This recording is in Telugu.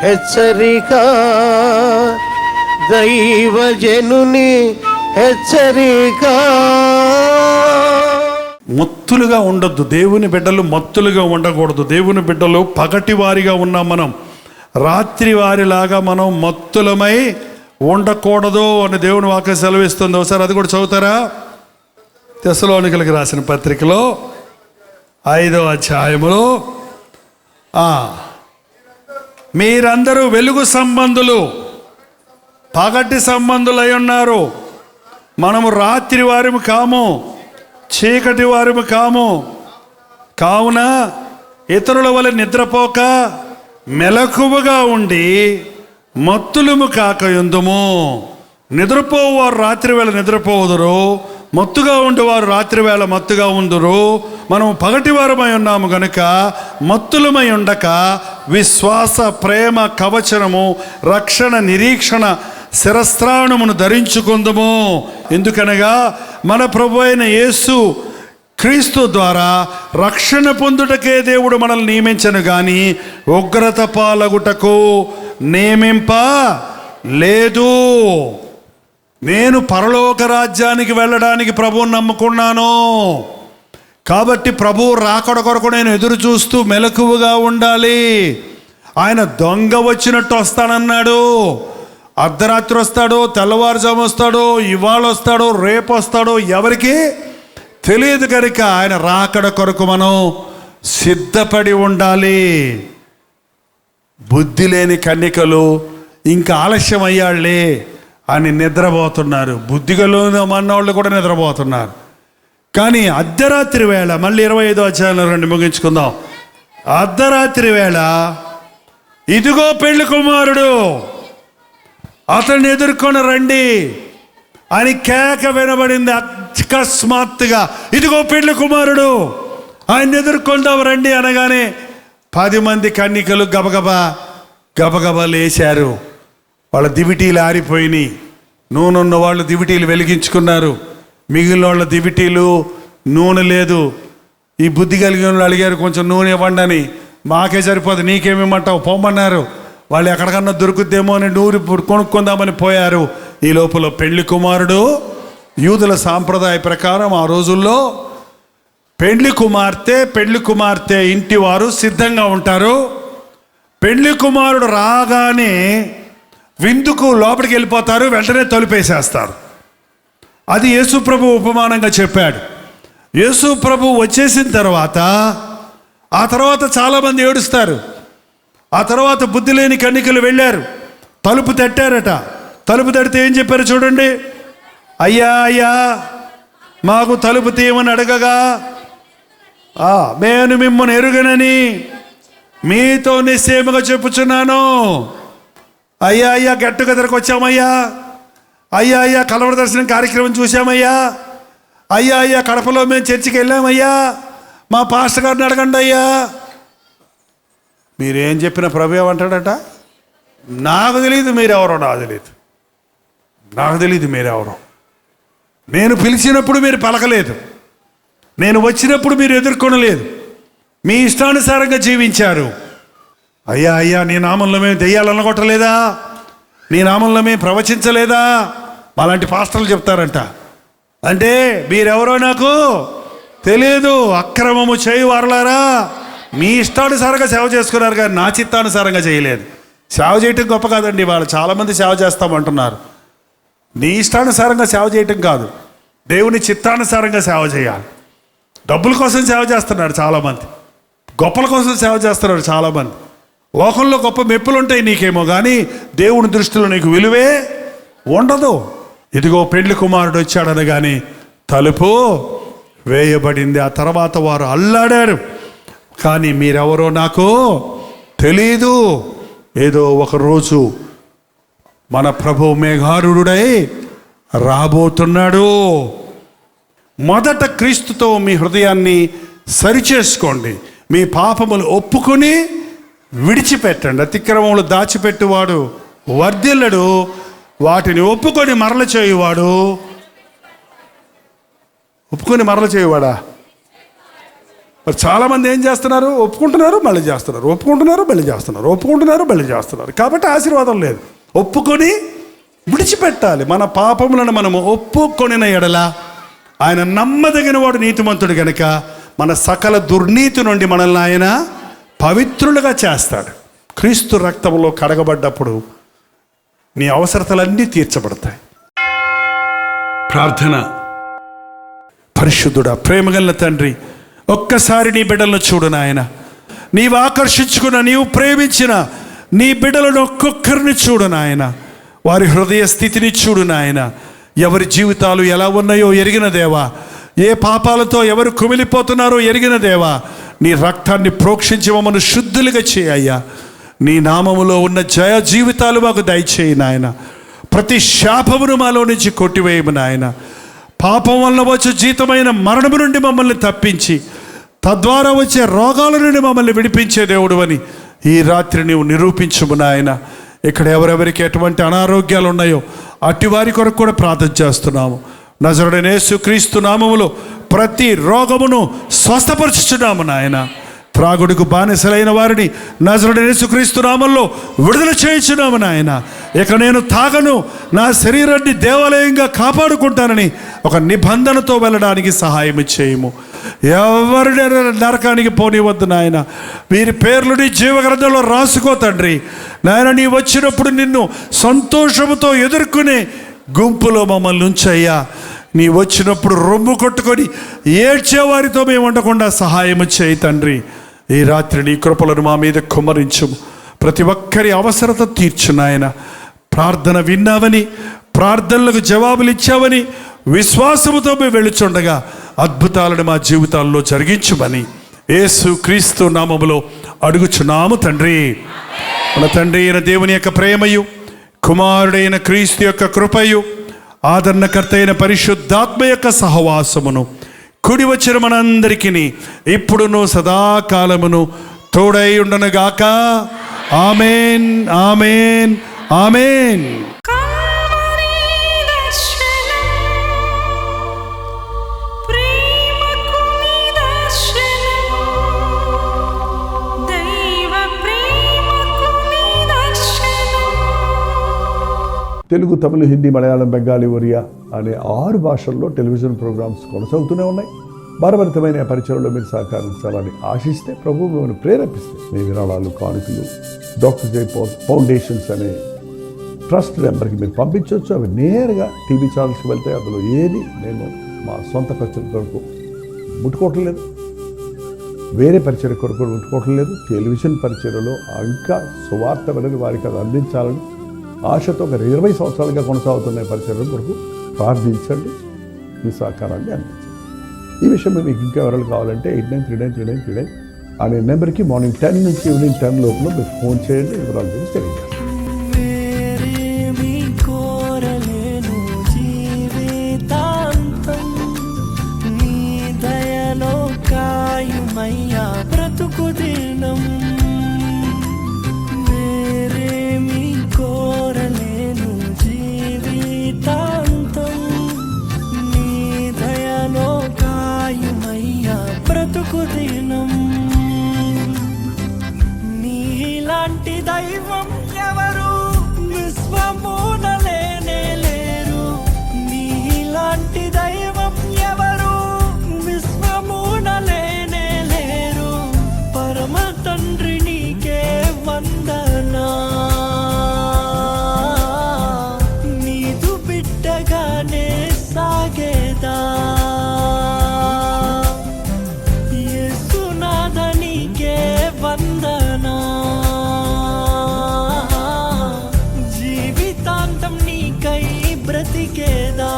హెచ్చరిక, దైవజనుని హెచ్చరిక. మత్తులుగా ఉండొద్దు. దేవుని బిడ్డలు మత్తులుగా ఉండకూడదు. దేవుని బిడ్డలు పగటి వారిగా ఉన్నాం. మనం రాత్రి వారిలాగా మనం మత్తులమై ఉండకూడదు అని దేవుని వాక్యం సెలవిస్తుంది. ఒకసారి అది కూడా చదువుతారా? తెస్సలోనికలకు రాసిన పత్రికలో 5వ అధ్యాయములో, మీరందరూ వెలుగు సంబంధులు, పగటి సంబంధులై ఉన్నారు. మనము రాత్రి వారిము కాము, చీకటి వారిము కాము. కావున ఇతరుల వలె నిద్రపోక మెలకువగా ఉండి మత్తులము కాకయుందుము. నిద్రపోవారు రాత్రి వేళ నిద్రపోవుదురు, మత్తుగా ఉండేవారు రాత్రి వేళ మత్తుగా ఉందురు. మనం పగటివారమై ఉన్నాము గనుక మత్తులమై ఉండక విశ్వాస, ప్రేమ కవచనము, రక్షణ, నిరీక్షణ శిరస్త్రాణమును ధరించుకుందుము. ఎందుకనగా మన ప్రభు అయిన యేసు క్రీస్తు ద్వారా రక్షణ పొందుటకే దేవుడు మనల్ని నియమించను గాని ఉగ్రత పాలగుటకు నియమింప లేదు. నేను పరలోక రాజ్యానికి వెళ్ళడానికి ప్రభువుని నమ్ముకున్నాను కాబట్టి ప్రభువు రాకడ కొరకు నేను ఎదురు చూస్తూ మెలకువగా ఉండాలి. ఆయన దొంగ వచ్చినట్టు వస్తానన్నాడు. అర్ధరాత్రి వస్తాడో, తెల్లవారుజాము వస్తాడో, ఇవాళ వస్తాడో, రేపు వస్తాడో ఎవరికి తెలియదు కనుక ఆయన రాకడ కొరకు మనం సిద్ధపడి ఉండాలి. బుద్ధి లేని కన్యకలు ఇంకా ఆలస్యం అయ్యాళ్లే అని నిద్రపోతున్నారు. బుద్ధిగలు అన్నవాళ్ళు కూడా నిద్రపోతున్నారు. కానీ అర్ధరాత్రి వేళ, మళ్ళీ 25వ అధ్యాయంలో రండి ముగించుకుందాం. అర్ధరాత్రి వేళ ఇదిగో పెళ్లి కుమారుడు, అతన్ని ఎదుర్కొని రండి అని కేక వినబడింది. అకస్మాత్తుగా ఇదిగో పెళ్లి కుమారుడు, ఆయన ఎదుర్కొందాం రండి అనగానే 10 మంది కన్యకలు గబగబా లేచారు. వాళ్ళ దివిటీలు ఆరిపోయినాయి. నూనె ఉన్న వాళ్ళు దివిటీలు వెలిగించుకున్నారు. మిగిలిన వాళ్ళ దివిటీలు నూనె లేదు. ఈ బుద్ధి కలిగిన వాళ్ళు అడిగారు, కొంచెం నూనె ఇవ్వండి అని. మాకే సరిపోదు, నీకేమిమ్మంటావు పోమన్నారు. వాళ్ళు ఎక్కడికన్నా దొరుకుద్దేమో అని నూరి కొనుక్కుందామని పోయారు. ఈ లోపల పెళ్లి కుమారుడు, యూదుల సాంప్రదాయ ప్రకారం ఆ రోజుల్లో పెళ్లి కుమార్తె ఇంటి వారు సిద్ధంగా ఉంటారు. పెళ్లి కుమారుడు రాగానే విందుకు లోపలికి వెళ్ళిపోతారు, వెంటనే తలుపేసేస్తారు. అది యేసు ప్రభు ఉపమానంగా చెప్పాడు. యేసు ప్రభు వచ్చేసిన తర్వాత ఆ తర్వాత చాలామంది ఏడుస్తారు. ఆ తర్వాత బుద్ధి లేని కన్యకలు వెళ్ళారు, తలుపు తట్టారట. తలుపు తడితే ఏం చెప్పారు చూడండి. అయ్యా మాకు తలుపు తీయమని అడగగా, నేను మిమ్మల్ని ఎరుగనని మీతో నిశ్చయముగా చెప్పుచున్నాను. అయ్యా గెట్ టుగెదర్కి వచ్చామయ్యా, అయ్యా కలవర దర్శనం కార్యక్రమం చూసామయ్యా, అయ్యా కడపలో మేము చర్చికి వెళ్ళామయ్యా, మా పాస్టర్ గారిని అడగండి అయ్యా. మీరేం చెప్పిన ప్రభు ఏమంటాడట, నాకు తెలియదు మీరెవరో, నాకు తెలియదు మీరెవరో. నేను పిలిచినప్పుడు మీరు పలకలేదు, నేను వచ్చినప్పుడు మీరు ఎదుర్కొనలేదు, మీ ఇష్టానుసారంగా జీవించారు. అయ్యా నీ నామంలో మేము దెయ్యాలను కొట్టలేదా, నీ నామంలో మేము ప్రవచించలేదా? అలాంటి పాస్టర్లు చెప్తారంట. అంటే మీరెవరో నాకు తెలియదు, అక్రమము చేయువారులారా, మీ ఇష్టానుసారంగా సేవ చేసుకున్నారు కానీ నా చిత్తానుసారంగా చేయలేదు. సేవ చేయటం గొప్ప కాదండి. వాళ్ళు చాలామంది సేవ చేస్తామంటున్నారు. నీ ఇష్టానుసారంగా సేవ చేయటం కాదు, దేవుని చిత్తానుసారంగా సేవ చేయాలి. డబ్బుల కోసం సేవ చేస్తున్నారు చాలామంది, గొప్పల కోసం సేవ చేస్తున్నారు చాలామంది. లోకంలో గొప్ప మెప్పులు ఉంటాయి నీకేమో, కానీ దేవుని దృష్టిలో నీకు విలువే ఉండదు. ఇదిగో పెళ్లి కుమారుడు వచ్చాడనగానే తలుపు వేయబడింది. ఆ తర్వాత వారు అల్లాడారు, కానీ మీరెవరో నాకు తెలీదు. ఏదో ఒకరోజు మన ప్రభు మేఘారుడై రాబోతున్నాడు. మొదట క్రీస్తుతో మీ హృదయాన్ని సరిచేసుకోండి, మీ పాపములు ఒప్పుకొని విడిచిపెట్టండి. అతిక్రమములు దాచిపెట్టువాడు వర్ధిల్లడు, వాటిని ఒప్పుకొని మరల చేయువాడు. ఒప్పుకొని మరల చేయువాడా? మరి చాలామంది ఏం చేస్తున్నారు? ఒప్పుకుంటున్నారు, మళ్ళీ చేస్తున్నారు, ఒప్పుకుంటున్నారు, మళ్ళీ చేస్తున్నారు, ఒప్పుకుంటున్నారు, మళ్ళీ చేస్తున్నారు. కాబట్టి ఆశీర్వాదం లేదు. ఒప్పుకొని విడిచిపెట్టాలి. మన పాపములను మనము ఒప్పుకొనిన ఎడల ఆయన నమ్మదగిన వాడు, నీతిమంతుడు గనుక మన సకల దుర్నీతి నుండి మనల్ని ఆయన పవిత్రులుగా చేస్తాడు. క్రీస్తు రక్తంలో కడగబడ్డప్పుడు నీ అవసరతలన్నీ తీర్చబడతాయి. ప్రార్థన. పరిశుద్ధుడా, ప్రేమగల తండ్రి, ఒక్కసారి నీ బిడ్డలను చూడు నాయన. నీవు ఆకర్షించుకున్న, నీవు ప్రేమించిన నీ బిడ్డలను ఒక్కొక్కరిని చూడు నాయన. వారి హృదయ స్థితిని చూడు నాయన. ఎవరి జీవితాలు ఎలా ఉన్నాయో ఎరిగిన దేవా, ఏ పాపాలతో ఎవరు కుమిలిపోతున్నారో ఎరిగిన దేవా, నీ రక్తాన్ని ప్రోక్షించి మమ్మల్ని శుద్ధులుగా చేయయ్యా. నీ నామములో ఉన్న జయ జీవితాలు మాకు దయచేయి నాయన. ప్రతి శాపమును మాలో నుంచి కొట్టివేయము నాయన. పాపం వలన వచ్చే జీతమైన మరణము నుండి మమ్మల్ని తప్పించి, తద్వారా వచ్చే రోగాల నుండి మమ్మల్ని విడిపించే దేవుడు అని ఈ రాత్రి నీవు నిరూపించుము నాయన. ఇక్కడ ఎవరెవరికి ఎటువంటి అనారోగ్యాలు ఉన్నాయో అట్టి వారి కొరకు కూడా ప్రార్థన చేస్తున్నాము. నజరుడైన యేసుక్రీస్తు నామములో ప్రతి రోగమును స్వస్థపరచుచున్నాము నాయన. త్రాగుడుకు బానిసలైన వారిని నజరుడైన యేసుక్రీస్తు నామములో విడుదల చేయించున్నాము నాయన. ఇక నేను తాగను, నా శరీరాన్ని దేవాలయంగా కాపాడుకుంటానని ఒక నిబంధనతో వెళ్ళడానికి సహాయం చేయము. ఎవరిని నరకానికి పోనివద్దు నాయన. వీరి పేర్లు నీ జీవగ్రంథంలో రాసుకో తండ్రి. నాయన, నీ వచ్చినప్పుడు నిన్ను సంతోషముతో ఎదుర్కొనే గుంపులో మమ్మల్ని ఉంచయ్యా. నీ వచ్చినప్పుడు రొమ్ము కొట్టుకొని ఏడ్చేవారితో మేము ఉండకుండా సహాయం చేయి తండ్రి. ఈ రాత్రి నీ కృపలను మా మీద కుమ్మరించుము. ప్రతి ఒక్కరి అవసరత తీర్చు నాయన. ప్రార్థన విన్నావని, ప్రార్థనలకు జవాబులు ఇచ్చావని విశ్వాసముతో మేము వెళుచుండగా అద్భుతాలను మా జీవితాల్లో జరిగించుమని యేసు క్రీస్తు నామములో అడుగుచున్నాము తండ్రి. మన తండ్రి అయిన దేవుని యొక్క ప్రేమయు, కుమారుడైన క్రీస్తు యొక్క కృపయు, ఆదరణకర్త అయిన పరిశుద్ధాత్మ యొక్క సహవాసమును కూడి వచ్చిన మనందరికీ ఇప్పుడును సదాకాలమును తోడై ఉండనుగాక. ఆమేన్, ఆమేన్, ఆమేన్. తెలుగు, తమిళ, హిందీ, మలయాళం, బెంగాలీ, ఒరియా అనే 6 భాషల్లో టెలివిజన్ ప్రోగ్రామ్స్ కొనసాగుతూనే ఉన్నాయి. భారభరితమైన పరిచయంలో మీరు సహకరించాలని ఆశిస్తే, ప్రభువును ప్రేరేపిస్తే మీ విరాళాలు, కానుకలు డాక్టర్ జై ఫౌండేషన్స్ అనే ట్రస్ట్ నెంబర్కి మీరు పంపించవచ్చు. అవి నేరుగా టీవీ ఛానల్స్కి వెళ్తే అందులో ఏది మేము మా సొంత ఖర్చుల కొరకు ముట్టుకోవటం లేదు, వేరే పరిచయ కొరకు ముట్టుకోవటం లేదు. టెలివిజన్ పరిచయలో ఇంకా సువార్త అనేది వారికి అది అందించాలని ఆశతో ఒక 20 సంవత్సరాలుగా కొనసాగుతున్న పరిచయం కొరకు ప్రార్థించండి, మీ సహకారాన్ని అందించండి. ఈ విషయం మీకు ఇంకా వివరాలు కావాలంటే 89393939 అనే నెంబర్కి మార్నింగ్ 10 నుంచి ఈవినింగ్ 10 లోపల మీరు ఫోన్ చేయండి. వివరాలు గురించి తెలియజేయండి. నీలాంటి దైవం ఎవరు విశ్వమున లేనే లేరు. నీలాంటి దైవం ఎవరు విశ్వమున లేనే లేరు. పరమ తండ్రి నీకే వందనా, నీదు బిడ్డగానే సాగేదా. వందనా, జీవితాంతం నీకై బ్రతికేదా.